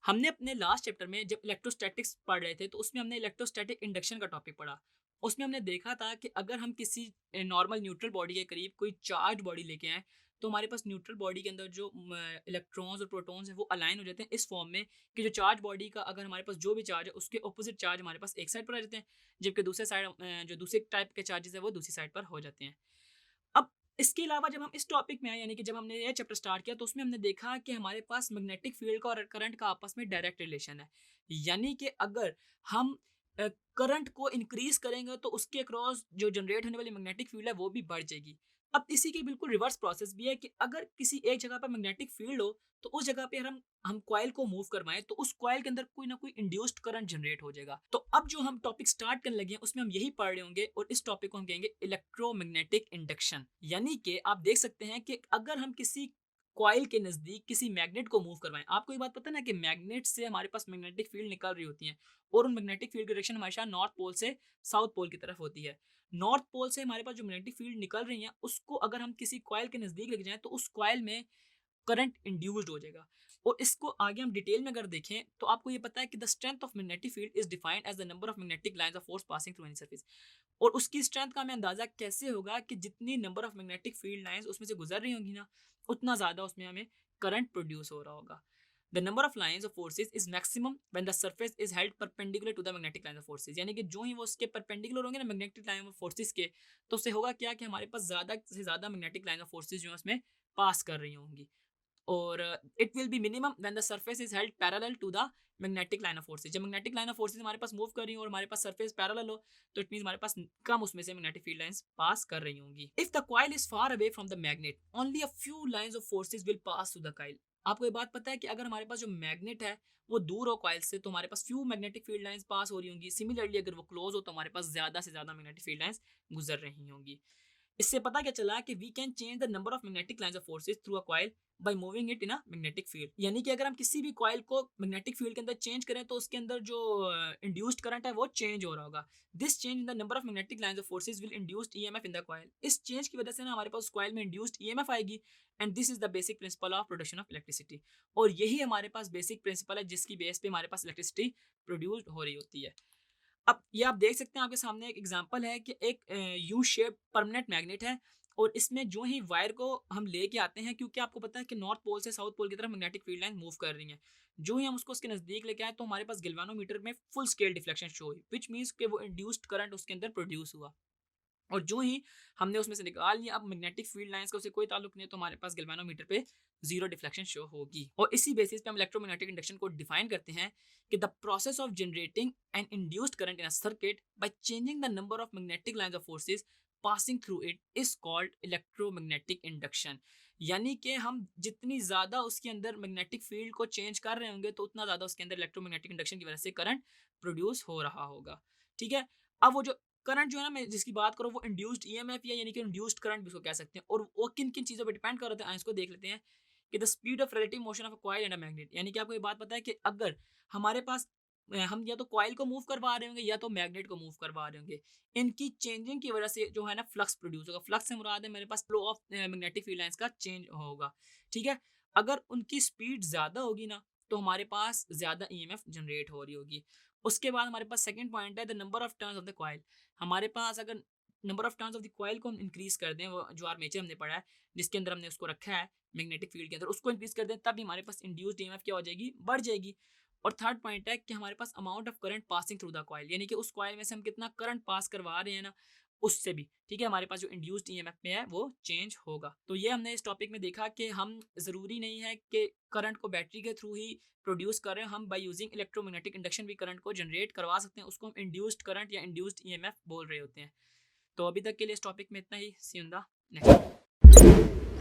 हमने अपने last chapter में जब इलेक्ट्रोस्टैटिक्स पढ़ रहे थे तो उसमें हमने इलेक्ट्रोस्टैटिक इंडक्शन का टॉपिक पढ़ा। उसमें हमने देखा था कि अगर हम किसी नॉर्मल न्यूट्रल बॉडी के करीब कोई चार्ज बॉडी लेके आए तो हमारे पास न्यूट्रल बॉडी के अंदर जो इलेक्ट्रॉन्स और प्रोटॉन्स हैं वो अलाइन हो जाते हैं इस फॉर्म में कि जो चार्ज बॉडी का अगर हमारे पास जो भी चार्ज है उसके ऑपोजिट चार्ज हमारे पास एक साइड पर आ जाते हैं, जबकि दूसरे साइड जो दूसरे टाइप के चार्जेस है वो दूसरी साइड पर हो जाते हैं। अब इसके अलावा जब हम इस टॉपिक में आए यानी कि जब हमने ये चैप्टर स्टार्ट किया तो उसमें हमने देखा कि हमारे पास मैग्नेटिक फील्ड का और करंट का आपस में डायरेक्ट रिलेशन है। यानी कि अगर हम करंट को इंक्रीज करेंगे तो उसके अक्रॉस जो जनरेट होने वाली मैग्नेटिक फील्ड है वो भी बढ़ जाएगी। अब इसी की बिल्कुल रिवर्स प्रोसेस भी है कि अगर किसी एक जगह पर मैग्नेटिक फील्ड हो तो उस जगह पे हम कॉइल को मूव करवाएं तो उस कॉइल के अंदर कोई ना कोई इंड्यूस्ड करंट जनरेट हो जाएगा। तो अब जो हम टॉपिक स्टार्ट करने लगे हैं उसमें हम यही पढ़ रहे होंगे और इस टॉपिक को हम कहेंगे इलेक्ट्रोमैग्नेटिक इंडक्शन। यानी कि आप देख सकते हैं कि अगर हम किसी कॉइल के नजदीक किसी मैग्नेट को मूव करवाएं, आपको ये बात पता है ना कि मैग्नेट से हमारे पास मैग्नेटिक फील्ड निकल रही होती है और उन मैग्नेटिक फील्ड की डायरेक्शन हमेशा नॉर्थ पोल से साउथ पोल की तरफ होती है। नॉर्थ पोल से हमारे पास जो मैग्नेटिक फील्ड निकल रही है उसको अगर हम किसी कॉइल के नजदीक लेके जाएं तो उस कॉइल में करंट इंड्यूस्ड हो जाएगा। और इसको आगे हम डिटेल में अगर देखें तो आपको ये पता है कि the strength of magnetic field is defined as the number of magnetic lines of force passing through any surface. और उसकी स्ट्रेंथ का हमें अंदाजा कैसे होगा कि जितनी number of magnetic field lines उसमें से गुजर रही होंगी ना उतना ज्यादा उसमें हमें करंट प्रोड्यूस हो रहा होगा। The number of lines of forces is maximum when the surface is held perpendicular to the magnetic lines of forces। यानी कि जो ही वो उसके perpendicular होंगे ना मैग्नेटिक लाइन ऑफ फोर्सेस के, तो उससे होगा क्या कि हमारे पास ज्यादा से ज्यादा मैग्नेटिक लाइन ऑफ फोर्सेस जो है उसमें पास कर रही होंगी। और it will be minimum when the surface is held parallel to the magnetic line of forces. जब मैग्नेटिक लाइन ऑफ फोर्सेस हमारे पास मूव कर रही हो और हमारे पास सरफेस पैरेलल हो तो इट मींस हमारे पास कम उसमें से मैग्नेटिक फील्ड लाइंस पास कर रही होंगी। If the coil is far away from the magnet only a few lines of forces will pass to the coil. आपको ये बात पता है कि अगर हमारे पास जो मैग्नेट है वो दूर हो कॉइल से तो हमारे पास few magnetic field lines pass हो रही होंगी। सिमिलरली अगर वो क्लोज हो तो हमारे पास ज्यादा से ज्यादा मैग्नेटिक फील्ड लाइंस गुजर रही होंगी। इससे पता क्या चला कि we can change the number of magnetic lines of forces through a coil by moving it in a magnetic field. यानी कि अगर हम किसी भी कॉइल को मैग्नेटिक फील्ड के अंदर चेंज करें तो उसके अंदर जो इंड्यूस्ड करंट है वो चेंज हो रहा होगा। This change in the number of magnetic lines of forces will induced EMF in the coil. इस चेंज की वजह से ना हमारे पास कॉइल में इंड्यूस्ड ईएमएफ आएगी and this is the basic principle of production of electricity. और यही हमारे पास बेसिक प्रिंसिपल है जिसकी बेस पे हमारे पास इलेक्ट्रिसिटी प्रोड्यूस्ड हो रही होती है। अब ये आप देख सकते हैं आपके सामने एक एग्जांपल है कि एक यू शेप परमानेंट मैग्नेट है और इसमें जो ही वायर को हम लेके आते हैं, क्योंकि आपको पता है कि नॉर्थ पोल से साउथ पोल की तरफ मैग्नेटिक फील्ड लाइन मूव कर रही है, जो ही हम उसको उसके नजदीक लेके आए तो हमारे पास गैल्वेनोमीटर में फुल स्केल डिफ्लेक्शन शो हुई, विच मींस कि वो इंड्यूस्ड करंट उसके अंदर प्रोड्यूस हुआ। और जो ही हमने उसमें से निकाल लिया अब मैग्नेटिक फील्ड लाइंस का उससे कोई ताल्लुक नहीं, तो हमारे पास गैल्वेनोमीटर पे जीरो डिफ्लेक्शन शो होगी। और इसी बेसिस पे हम इलेक्ट्रोमैग्नेटिक इंडक्शन को डिफाइन करते हैं कि the process of generating an induced current in a circuit by changing the number of magnetic lines of forces passing through it is called electromagnetic induction. यानी कि हम जितनी ज्यादा उसके अंदर मैग्नेटिक फील्ड को चेंज कर रहे होंगे तो उतना ज्यादा उसके अंदर इलेक्ट्रोमैग्नेटिक इंडक्शन की वजह से करंट प्रोड्यूस हो रहा होगा। ठीक है। अब वो जो करंट जो है ना मैं जिसकी बात करूँ वो इंड्यूस्ड ईएमएफ या यानी कि इंड्यूस्ड करंट भी उसको कह सकते हैं, और वो किन किन चीज़ों पे डिपेंड कर रहे हैं इसको देख लेते हैं कि the speed of relative motion of a coil and a magnet. यानी कि आपको ये बात पता है कि अगर हमारे पास हम या तो कॉइल को मूव करवा रहे होंगे या तो मैग्नेट को मूव करवा रहे होंगे, इनकी चेंजिंग की वजह से जो है ना फ्लक्स प्रोड्यूस होगा। फ्लक्स से मुराद है मेरे पास flow of magnetic field lines का चेंज होगा। ठीक है। अगर उनकी स्पीड ज़्यादा होगी ना तो हमारे पास ज़्यादा ईएमएफ जनरेट हो रही होगी। उसके बाद हमारे पास सेकंड पॉइंट है the number of turns of the coil. हमारे पास अगर number of turns of the coil को हम इंक्रीज कर दें, वो जो आर्मेचर हमने पढ़ा है जिसके अंदर हमने उसको रखा है मैग्नेटिक फील्ड के अंदर, उसको इंक्रीज कर दें तब हमारे पास इंड्यूस्ड ईएमएफ क्या हो जाएगी, बढ़ जाएगी। और थर्ड पॉइंट है कि हमारे पास amount of current passing through the coil, यानी कि उस कॉइल में से हम कितना करंट पास करवा रहे हैं ना उससे भी ठीक है हमारे पास जो इंड्यूस्ड ईएमएफ में है वो चेंज होगा। तो ये हमने इस टॉपिक में देखा कि हम ज़रूरी नहीं है कि करंट को बैटरी के थ्रू ही प्रोड्यूस कर रहे हैं, हम बाय यूजिंग इलेक्ट्रोमैग्नेटिक इंडक्शन भी करंट को जनरेट करवा सकते हैं, उसको हम इंड्यूस्ड करंट या इंड्यूस्ड ईएमएफ बोल रहे होते हैं। तो अभी तक के लिए इस टॉपिक में इतना ही। सी यू इन द नेक्स्ट।